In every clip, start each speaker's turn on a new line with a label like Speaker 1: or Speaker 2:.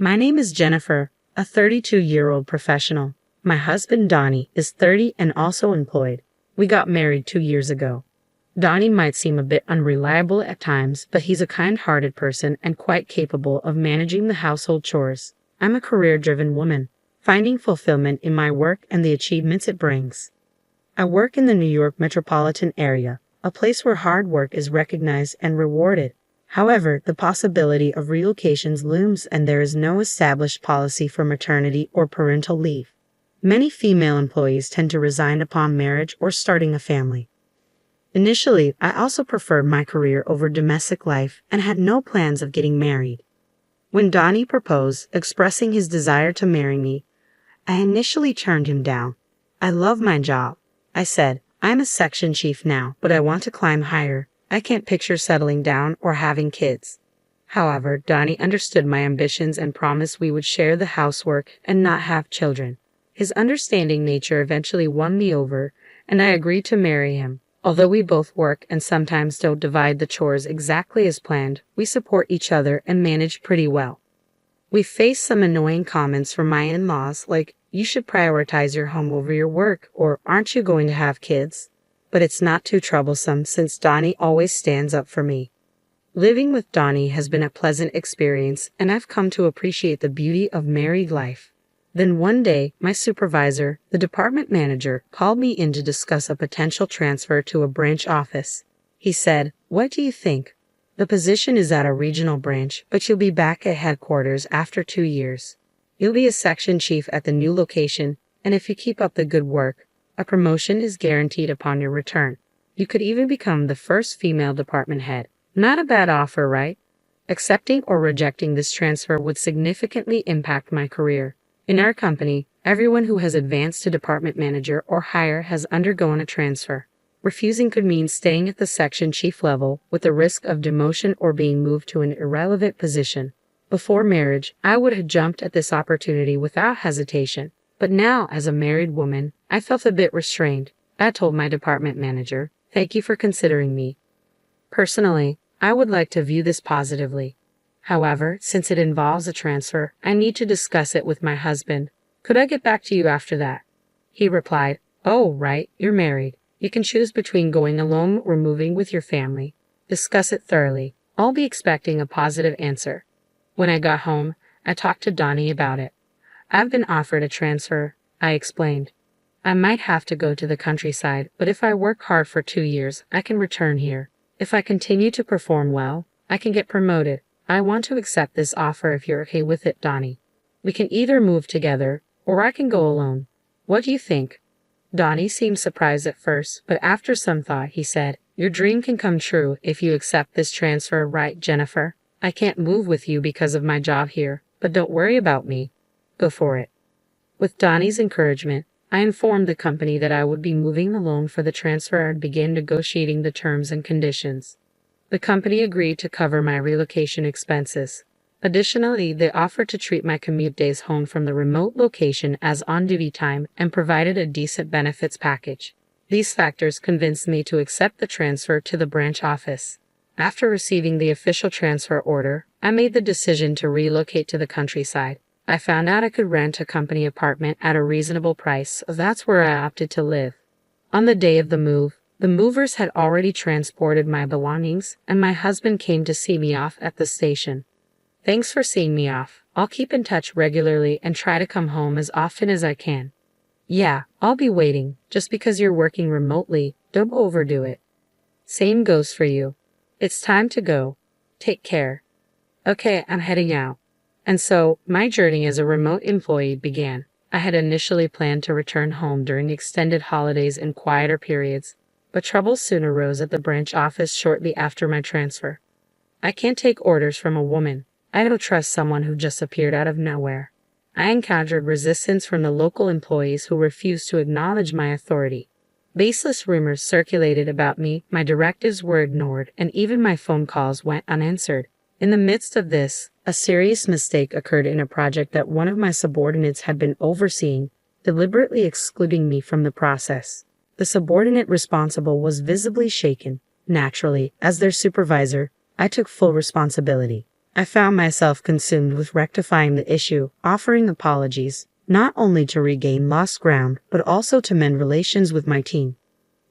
Speaker 1: My name is Jennifer, a 32-year-old professional. My husband Donnie is 30 and also employed. We got married 2 years ago. Donnie might seem a bit unreliable at times, but he's a kind-hearted person and quite capable of managing the household chores. I'm a career-driven woman, finding fulfillment in my work and the achievements it brings. I work in the New York metropolitan area, a place where hard work is recognized and rewarded. However, the possibility of relocations looms and there is no established policy for maternity or parental leave. Many female employees tend to resign upon marriage or starting a family. Initially, I also preferred my career over domestic life and had no plans of getting married. When Donnie proposed, expressing his desire to marry me, I initially turned him down. I love my job, I said. I'm a section chief now, but I want to climb higher. I can't picture settling down or having kids. However, Donnie understood my ambitions and promised we would share the housework and not have children. His understanding nature eventually won me over, and I agreed to marry him. Although we both work and sometimes don't divide the chores exactly as planned, we support each other and manage pretty well. We face some annoying comments from my in-laws like, "You should prioritize your home over your work," or "Aren't you going to have kids?" But it's not too troublesome since Donnie always stands up for me. Living with Donnie has been a pleasant experience, and I've come to appreciate the beauty of married life. Then one day, my supervisor, the department manager, called me in to discuss a potential transfer to a branch office. He said, "What do you think? The position is at a regional branch, but you'll be back at headquarters after 2 years. You'll be a section chief at the new location, and if you keep up the good work, a promotion is guaranteed upon your return. You could even become the first female department head. Not a bad offer, right?" Accepting or rejecting this transfer would significantly impact my career. In our company, everyone who has advanced to department manager or higher has undergone a transfer. Refusing could mean staying at the section chief level with the risk of demotion or being moved to an irrelevant position. Before marriage, I would have jumped at this opportunity without hesitation. But now, as a married woman, I felt a bit restrained. I told my department manager, "Thank you for considering me. Personally, I would like to view this positively. However, since it involves a transfer, I need to discuss it with my husband. Could I get back to you after that?" He replied, "Oh, right, you're married. You can choose between going alone or moving with your family. Discuss it thoroughly. I'll be expecting a positive answer." When I got home, I talked to Donnie about it. "I've been offered a transfer," I explained. "I might have to go to the countryside, but if I work hard for 2 years, I can return here. If I continue to perform well, I can get promoted. I want to accept this offer if you're okay with it, Donnie. We can either move together, or I can go alone. What do you think?" Donnie seemed surprised at first, but after some thought, he said, "Your dream can come true if you accept this transfer, right, Jennifer? I can't move with you because of my job here, but don't worry about me. Go for it." With Donnie's encouragement, I informed the company that I would be moving alone for the transfer and began negotiating the terms and conditions. The company agreed to cover my relocation expenses. Additionally, they offered to treat my commute days home from the remote location as on-duty time and provided a decent benefits package. These factors convinced me to accept the transfer to the branch office. After receiving the official transfer order, I made the decision to relocate to the countryside. I found out I could rent a company apartment at a reasonable price, so that's where I opted to live. On the day of the move, the movers had already transported my belongings, and my husband came to see me off at the station. "Thanks for seeing me off. I'll keep in touch regularly and try to come home as often as I can." "Yeah, I'll be waiting. Just because you're working remotely, don't overdo it." "Same goes for you. It's time to go. Take care." "Okay, I'm heading out." And so, my journey as a remote employee began. I had initially planned to return home during extended holidays and quieter periods, but trouble soon arose at the branch office shortly after my transfer. I can't take orders from a woman. I don't trust someone who just appeared out of nowhere. I encountered resistance from the local employees who refused to acknowledge my authority. Baseless rumors circulated about me, my directives were ignored, and even my phone calls went unanswered. In the midst of this, a serious mistake occurred in a project that one of my subordinates had been overseeing, deliberately excluding me from the process. The subordinate responsible was visibly shaken. Naturally, as their supervisor, I took full responsibility. I found myself consumed with rectifying the issue, offering apologies, not only to regain lost ground, but also to mend relations with my team.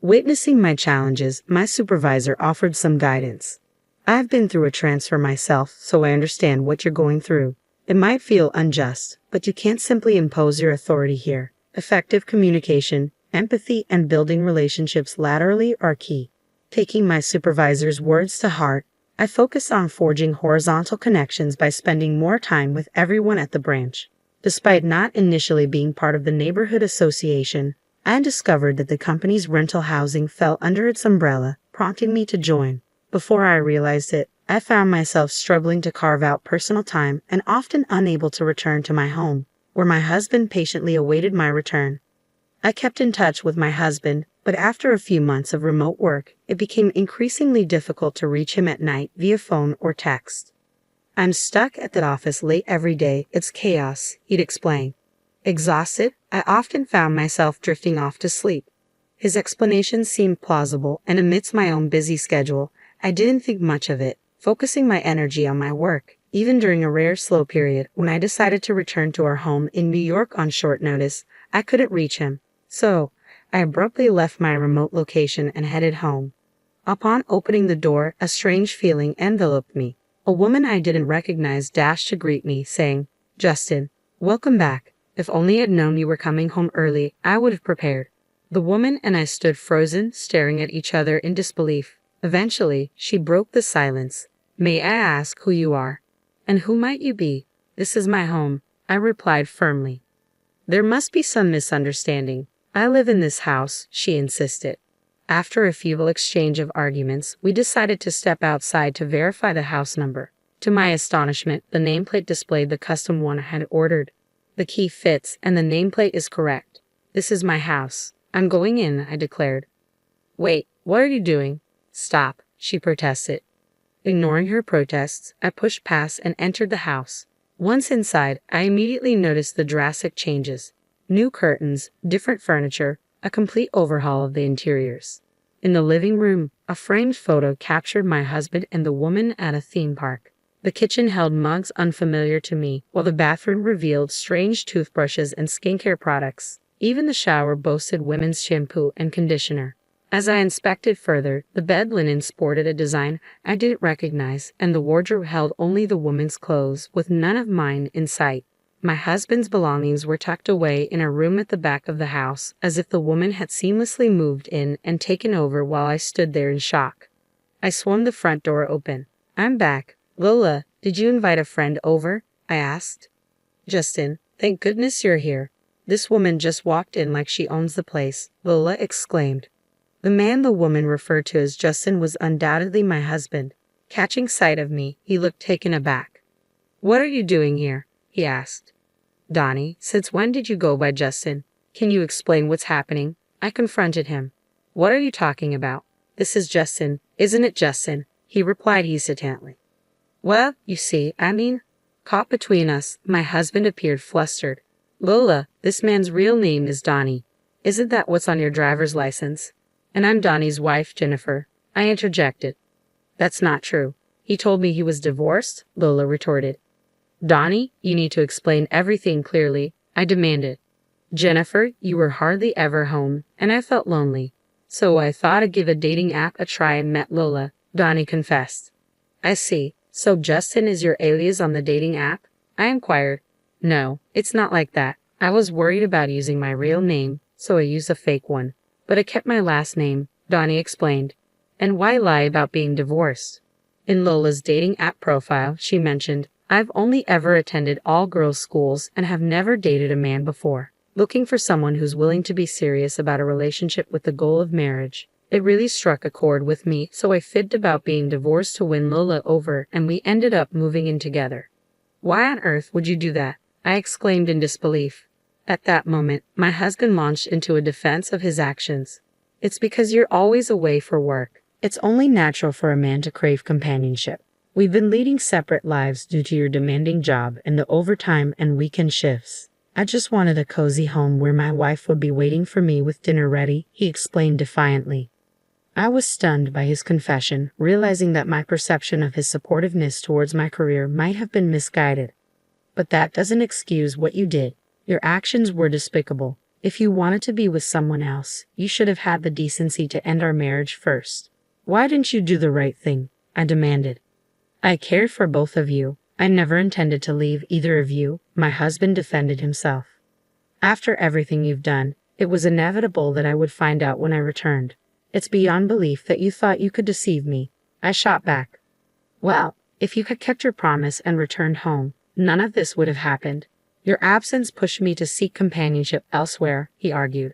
Speaker 1: Witnessing my challenges, my supervisor offered some guidance. I've been through a transfer myself, so I understand what you're going through. It might feel unjust, but you can't simply impose your authority here. Effective communication, empathy, and building relationships laterally are key. Taking my supervisor's words to heart, I focus on forging horizontal connections by spending more time with everyone at the branch. Despite not initially being part of the neighborhood association, I discovered that the company's rental housing fell under its umbrella, prompting me to join. Before I realized it, I found myself struggling to carve out personal time and often unable to return to my home, where my husband patiently awaited my return. I kept in touch with my husband, but after a few months of remote work, it became increasingly difficult to reach him at night via phone or text. I'm stuck at the office late every day. It's chaos, he'd explain. Exhausted, I often found myself drifting off to sleep. His explanations seemed plausible, and amidst my own busy schedule, I didn't think much of it, focusing my energy on my work. Even during a rare slow period, when I decided to return to our home in New York on short notice, I couldn't reach him. So, I abruptly left my remote location and headed home. Upon opening the door, a strange feeling enveloped me. A woman I didn't recognize dashed to greet me, saying, "Justin, welcome back. If only I'd known you were coming home early, I would have prepared." The woman and I stood frozen, staring at each other in disbelief. Eventually, she broke the silence. "May I ask who you are? And who might you be?" "This is my home," I replied firmly. "There must be some misunderstanding. I live in this house," she insisted. After a feeble exchange of arguments, we decided to step outside to verify the house number. To my astonishment, the nameplate displayed the custom one I had ordered. "The key fits, and the nameplate is correct. This is my house. I'm going in," I declared. "Wait, what are you doing?" "Stop," she protested. Ignoring her protests, I pushed past and entered the house. Once inside, I immediately noticed the drastic changes. New curtains, different furniture, a complete overhaul of the interiors. In the living room, a framed photo captured my husband and the woman at a theme park. The kitchen held mugs unfamiliar to me, while the bathroom revealed strange toothbrushes and skincare products. Even the shower boasted women's shampoo and conditioner. As I inspected further, the bed linen sported a design I didn't recognize, and the wardrobe held only the woman's clothes, with none of mine in sight. My husband's belongings were tucked away in a room at the back of the house, as if the woman had seamlessly moved in and taken over while I stood there in shock. I swung the front door open. "I'm back. Lola, did you invite a friend over?" I asked. "Justin, thank goodness you're here. This woman just walked in like she owns the place," Lola exclaimed. The man the woman referred to as Justin was undoubtedly my husband. Catching sight of me, he looked taken aback. "What are you doing here?" he asked. "Donnie, since when did you go by Justin? Can you explain what's happening?" I confronted him. "What are you talking about? This is Justin, isn't it, Justin?" he replied hesitantly. "Well, you see, caught between us, my husband appeared flustered. "Lola, this man's real name is Donnie. Isn't that what's on your driver's license?" "And I'm Donnie's wife, Jennifer," I interjected. "That's not true. He told me he was divorced," Lola retorted. "Donnie, you need to explain everything clearly," I demanded. "Jennifer, you were hardly ever home, and I felt lonely. So I thought I'd give a dating app a try and met Lola," Donnie confessed. "I see. So Justin is your alias on the dating app?" I inquired. "No, it's not like that. I was worried about using my real name, so I used a fake one. But I kept my last name," Donnie explained. "And why lie about being divorced?" In Lola's dating app profile, she mentioned, "I've only ever attended all-girls schools and have never dated a man before. Looking for someone who's willing to be serious about a relationship with the goal of marriage." It really struck a chord with me, so I fibbed about being divorced to win Lola over, and we ended up moving in together. "Why on earth would you do that?" I exclaimed in disbelief. At that moment, my husband launched into a defense of his actions. "It's because you're always away for work. It's only natural for a man to crave companionship. We've been leading separate lives due to your demanding job and the overtime and weekend shifts. I just wanted a cozy home where my wife would be waiting for me with dinner ready," he explained defiantly. I was stunned by his confession, realizing that my perception of his supportiveness towards my career might have been misguided. But that doesn't excuse what you did. Your actions were despicable. If you wanted to be with someone else, you should have had the decency to end our marriage first. Why didn't you do the right thing? I demanded. I cared for both of you. I never intended to leave either of you, my husband defended himself. After everything you've done, it was inevitable that I would find out when I returned. It's beyond belief that you thought you could deceive me. I shot back. Well, if you had kept your promise and returned home, none of this would have happened. Your absence pushed me to seek companionship elsewhere, he argued.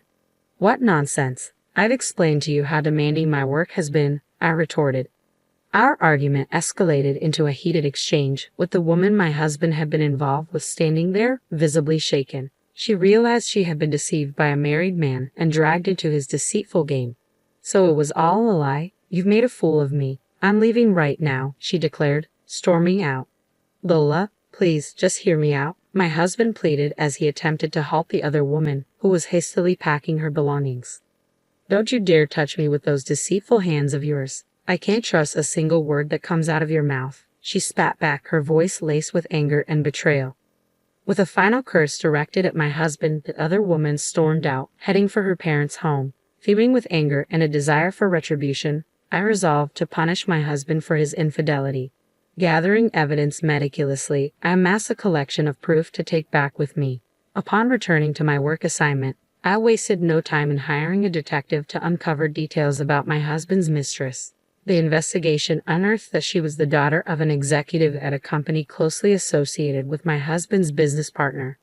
Speaker 1: What nonsense. I've explained to you how demanding my work has been, I retorted. Our argument escalated into a heated exchange, with the woman my husband had been involved with standing there, visibly shaken. She realized she had been deceived by a married man and dragged into his deceitful game. So it was all a lie? You've made a fool of me. I'm leaving right now, she declared, storming out. Lola, please, just hear me out, my husband pleaded as he attempted to halt the other woman, who was hastily packing her belongings. Don't you dare touch me with those deceitful hands of yours. I can't trust a single word that comes out of your mouth, she spat back, her voice laced with anger and betrayal. With a final curse directed at my husband, the other woman stormed out, heading for her parents' home. Fuming with anger and a desire for retribution, I resolved to punish my husband for his infidelity. Gathering evidence meticulously, I amassed a collection of proof to take back with me. Upon returning to my work assignment, I wasted no time in hiring a detective to uncover details about my husband's mistress. The investigation unearthed that she was the daughter of an executive at a company closely associated with my husband's business partner.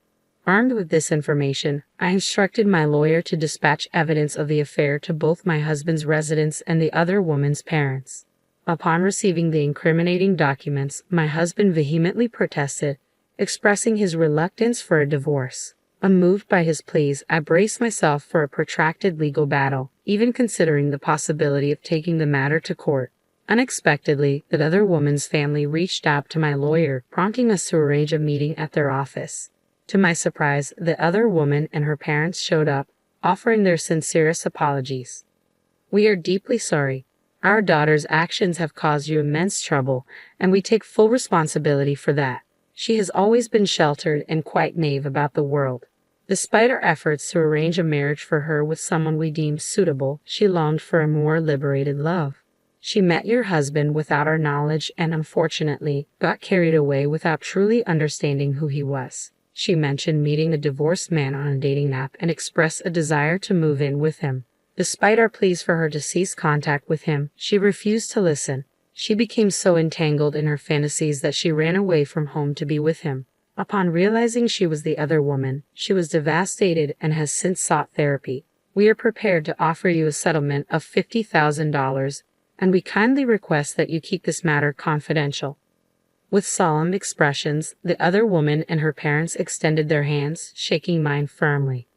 Speaker 1: Armed with this information, I instructed my lawyer to dispatch evidence of the affair to both my husband's residence and the other woman's parents. Upon receiving the incriminating documents, my husband vehemently protested, expressing his reluctance for a divorce. Unmoved by his pleas, I braced myself for a protracted legal battle, even considering the possibility of taking the matter to court. Unexpectedly, the other woman's family reached out to my lawyer, prompting us to arrange a meeting at their office. To my surprise, the other woman and her parents showed up, offering their sincerest apologies. We are deeply sorry. Our daughter's actions have caused you immense trouble, and we take full responsibility for that. She has always been sheltered and quite naive about the world. Despite our efforts to arrange a marriage for her with someone we deemed suitable, she longed for a more liberated love. She met your husband without our knowledge and, unfortunately, got carried away without truly understanding who he was. She mentioned meeting a divorced man on a dating app and expressed a desire to move in with him. Despite our pleas for her to cease contact with him, she refused to listen. She became so entangled in her fantasies that she ran away from home to be with him. Upon realizing she was the other woman, she was devastated and has since sought therapy. We are prepared to offer you a settlement of $50,000, and we kindly request that you keep this matter confidential. With solemn expressions, the other woman and her parents extended their hands, shaking mine firmly.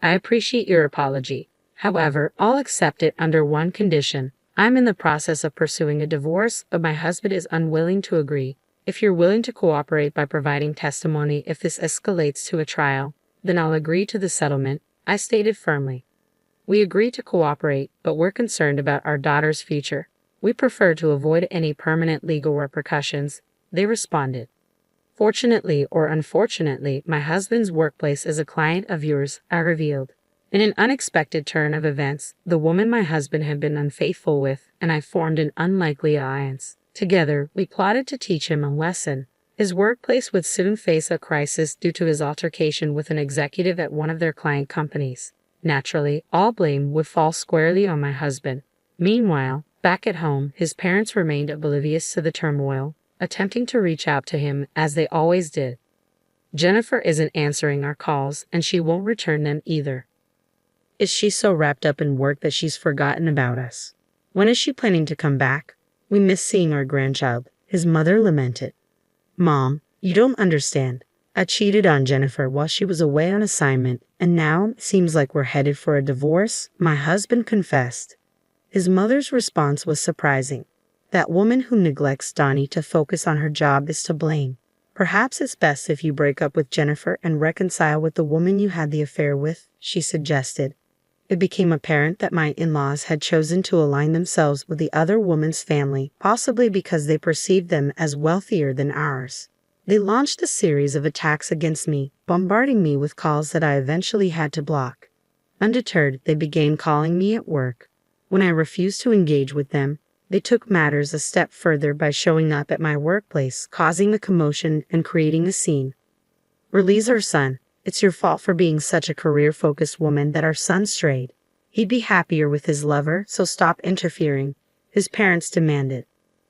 Speaker 1: I appreciate your apology. However, I'll accept it under one condition. I'm in the process of pursuing a divorce, but my husband is unwilling to agree. If you're willing to cooperate by providing testimony if this escalates to a trial, then I'll agree to the settlement, I stated firmly. We agree to cooperate, but we're concerned about our daughter's future. We prefer to avoid any permanent legal repercussions, they responded. Fortunately or unfortunately, my husband's workplace is a client of yours, I revealed. In an unexpected turn of events, the woman my husband had been unfaithful with and I formed an unlikely alliance. Together, we plotted to teach him a lesson. His workplace would soon face a crisis due to his altercation with an executive at one of their client companies. Naturally, all blame would fall squarely on my husband. Meanwhile, back at home, his parents remained oblivious to the turmoil, attempting to reach out to him as they always did. Jennifer isn't answering our calls, and she won't return them either. Is she so wrapped up in work that she's forgotten about us? When is she planning to come back? We miss seeing our grandchild, his mother lamented. Mom, you don't understand. I cheated on Jennifer while she was away on assignment, and now it seems like we're headed for a divorce, my husband confessed. His mother's response was surprising. That woman who neglects Donnie to focus on her job is to blame. Perhaps it's best if you break up with Jennifer and reconcile with the woman you had the affair with, she suggested. It became apparent that my in-laws had chosen to align themselves with the other woman's family, possibly because they perceived them as wealthier than ours. They launched a series of attacks against me, bombarding me with calls that I eventually had to block. Undeterred, they began calling me at work. When I refused to engage with them, they took matters a step further by showing up at my workplace, causing a commotion and creating a scene. "Release our son. It's your fault for being such a career-focused woman that our son strayed. He'd be happier with his lover, so stop interfering," his parents demanded.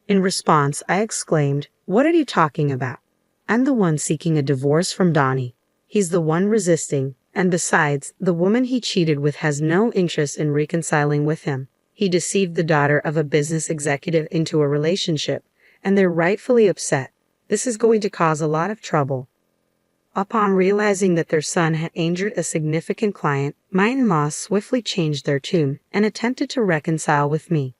Speaker 1: In response, I exclaimed, "What are you talking about? I'm the one seeking a divorce from Donnie. He's the one resisting, and besides, the woman he cheated with has no interest in reconciling with him. He deceived the daughter of a business executive into a relationship, and they're rightfully upset. This is going to cause a lot of trouble." Upon realizing that their son had injured a significant client, my in-laws swiftly changed their tune and attempted to reconcile with me.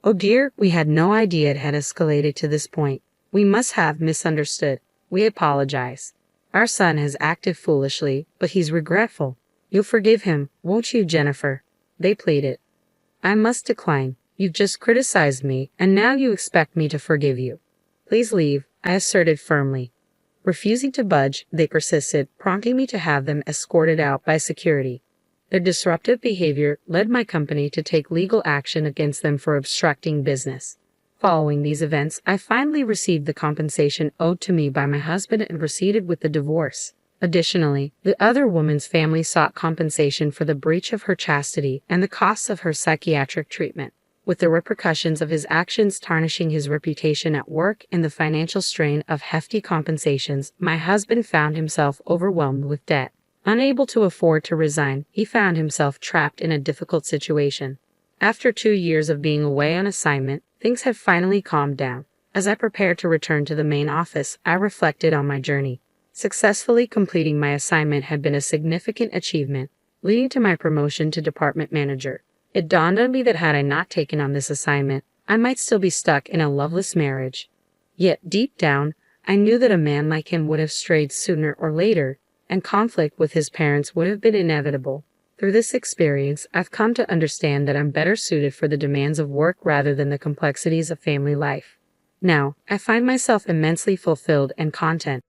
Speaker 1: "Oh dear, we had no idea it had escalated to this point. We must have misunderstood. We apologize. Our son has acted foolishly, but he's regretful. You'll forgive him, won't you, Jennifer?" they pleaded. "I must decline. You've just criticized me, and now you expect me to forgive you. Please leave," I asserted firmly. Refusing to budge, they persisted, prompting me to have them escorted out by security. Their disruptive behavior led my company to take legal action against them for obstructing business. Following these events, I finally received the compensation owed to me by my husband and proceeded with the divorce. Additionally, the other woman's family sought compensation for the breach of her chastity and the costs of her psychiatric treatment, with the repercussions of his actions tarnishing his reputation at work and the financial strain of hefty compensations. My husband found himself overwhelmed with debt. Unable to afford to resign, he found himself trapped in a difficult situation. After 2 years of being away on assignment, things have finally calmed down. As I prepared to return to the main office, I reflected on my journey. Successfully completing my assignment had been a significant achievement, leading to my promotion to department manager. It dawned on me that had I not taken on this assignment, I might still be stuck in a loveless marriage. Yet, deep down, I knew that a man like him would have strayed sooner or later, and conflict with his parents would have been inevitable. Through this experience, I've come to understand that I'm better suited for the demands of work rather than the complexities of family life. Now, I find myself immensely fulfilled and content.